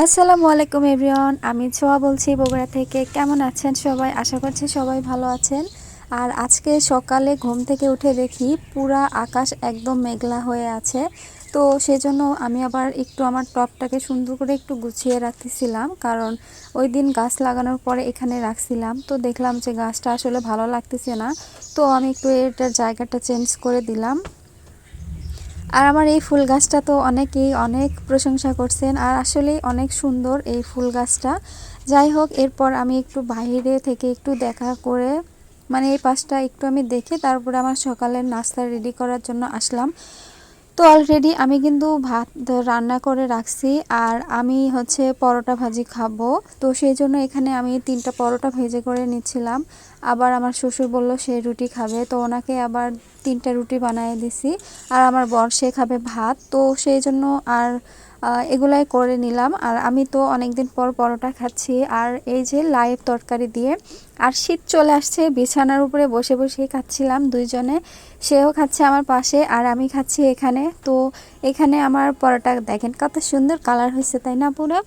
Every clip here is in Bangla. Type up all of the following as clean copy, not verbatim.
আসসালামু আলাইকুম এভরিওয়ান, আমি ছোয়া বলছি বগুড়া থেকে। কেমন আছেন সবাই? আশা করছি সবাই ভালো আছেন। আর আজকে সকালে ঘুম থেকে উঠে দেখি পুরা আকাশ একদম মেঘলা হয়ে আছে। তো সেজন্য আমি আবার একটু আমার টবটাকে সুন্দর করে একটু গুছিয়ে রাখতেছিলাম, কারণ ওই দিন গাছ লাগানোর পরে এখানে রাখছিলাম, তো দেখলাম যে গাছটা আসলে ভালো লাগতেছে না। তো আমি একটু এটার জায়গাটা চেঞ্জ করে দিলাম। আর আমার এই ফুল গাছটা তো অনেকেই অনেক প্রশংসা করছেন, আর আসলেই অনেক সুন্দর এই ফুল গাছটা। যাই হোক, এরপর আমি একটু বাইরে থেকে একটু দেখা করে, মানে এই পাশটা একটু আমি দেখে তারপরে আমার সকালের নাস্তা রেডি করার জন্য আসলাম। তো অলরেডি আমি কিন্তু ভাত রান্না করে রাখছি, আর আমি হচ্ছে পরোটা ভাজি খাবো। তো সেই জন্য এখানে আমি 3টা পরোটা ভেজে করে নিচ্ছিলাম। আবার আমার শ্বশুর বলল সে রুটি খাবে, তো ওনাকে আবার 3টা রুটি বানিয়ে দিছি। আর আমার বর সে খাবে ভাত, তো সেই জন্য আর এগুলাই করে নিলাম। আর আমি তো অনেক দিন পর পরোটা খাচ্ছি, আর এই যে লাইভ তরকারি দিয়ে। আর শীত চলে আসছে, বিছানার উপরে বসে বসেই খাচ্ছিলাম দুইজনে। সেও খাচ্ছে আমার পাশে আর আমি খাচ্ছি এখানে। তো এখানে আমার পরোটা দেখেন কত সুন্দর কালার হয়েছে, তাই না পুরো।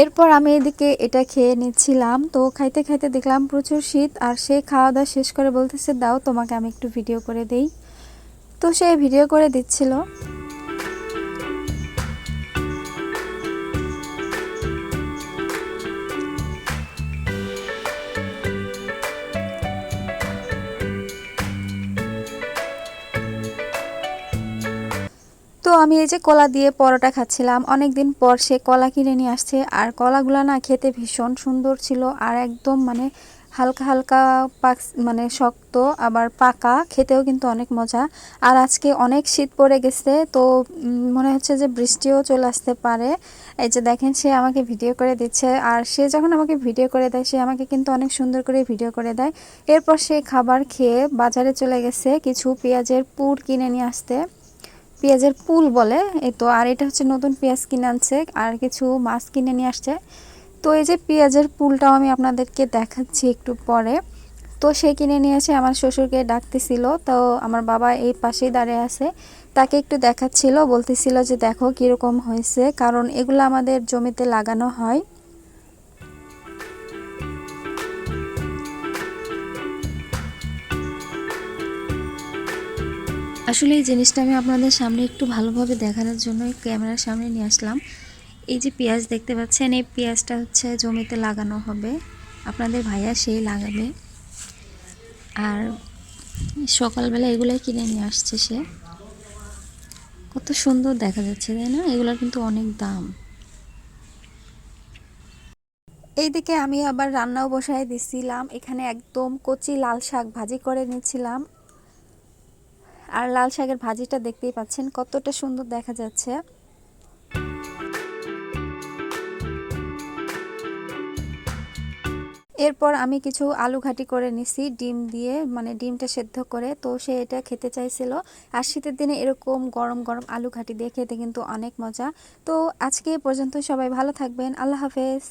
এরপর আমি এদিকে এটা খেয়ে নিচ্ছিলাম। তো খাইতে খাইতে দেখলাম প্রচুর শীত, আর সে খাওয়া দাওয়া শেষ করে বলতেছে দাও তোমাকে আমি একটু ভিডিও করে দেই। তো সে ভিডিও করে দিচ্ছিল। তো আমি এই যে কলা দিয়ে পরোটা খাচ্ছিলাম, অনেক দিন পর সে কলা কিনে নিয়ে আসছে। আর কলাগুলো না খেতে ভীষণ সুন্দর ছিল, আর একদম মানে হালকা হালকা পাক, মানে শক্ত আবার পাকা, খেতেও কিন্তু অনেক মজা। আর আজকে অনেক শীত পড়ে গেছে, তো মনে হচ্ছে যে বৃষ্টিও চলে আসতে পারে। এই যে দেখেন সে আমাকে ভিডিও করে দিচ্ছে, আর সে যখন আমাকে ভিডিও করে দেয় সে আমাকে কিন্তু অনেক সুন্দর করে ভিডিও করে দেয়। এরপর সে খাবার খেয়ে বাজারে চলে গেছে কিছু পেঁয়াজের পুর কিনে নিয়ে আসতে। পেঁয়াজের পুল বলে এই তো। আর এটা হচ্ছে নতুন পেঁয়াজ কিনে আনছে, আর কিছু মাছ কিনে নিয়ে আসছে। তো এই যে পেঁয়াজের পুলটাও আমি আপনাদেরকে দেখাচ্ছি একটু পরে। তো সে কিনে নিয়ে এসে আমার শ্বশুরকে ডাকতেছিল, তো আমার বাবা এই পাশেই দাঁড়িয়ে আছে, তাকে একটু দেখাচ্ছিল, বলতেছিল যে দেখো কীরকম হয়েছে, কারণ এগুলো আমাদের জমিতে লাগানো হয়। আসলে এই জিনিসটা আমি আপনাদের সামনে একটু ভালোভাবে দেখানোর জন্য ক্যামেরার সামনে নিয়ে আসলাম। এই যে পেঁয়াজ দেখতে পাচ্ছেন, এই পেঁয়াজটা হচ্ছে জমিতে লাগানো হবে, আপনাদের ভাইয়া সেই লাগাবে। আর সকালবেলা এগুলাই কিনে নিয়ে আসছে সে। কত সুন্দর দেখা যাচ্ছে তাই না, এগুলোর কিন্তু অনেক দাম। এইদিকে আমি আবার রান্নাও বসায় দিছিলাম, এখানে একদম কচি লাল শাক ভাজি করে নিচ্ছিলাম। আর লাল শাকের ভাজিটা দেখতেই পাচ্ছেন কতটা সুন্দর দেখা যাচ্ছে। এরপর আমি কিছু আলু ঘাটি করে নিছি ডিম দিয়ে, মানে ডিমটা সেদ্ধ করে। তো সে এটা খেতে চাইছিল, আর শীতের দিনে এরকম গরম গরম আলু ঘাটি দিয়ে খেতে কিন্তু অনেক মজা। তো আজকে এ পর্যন্ত, সবাই ভালো থাকবেন, আল্লাহ হাফেজ।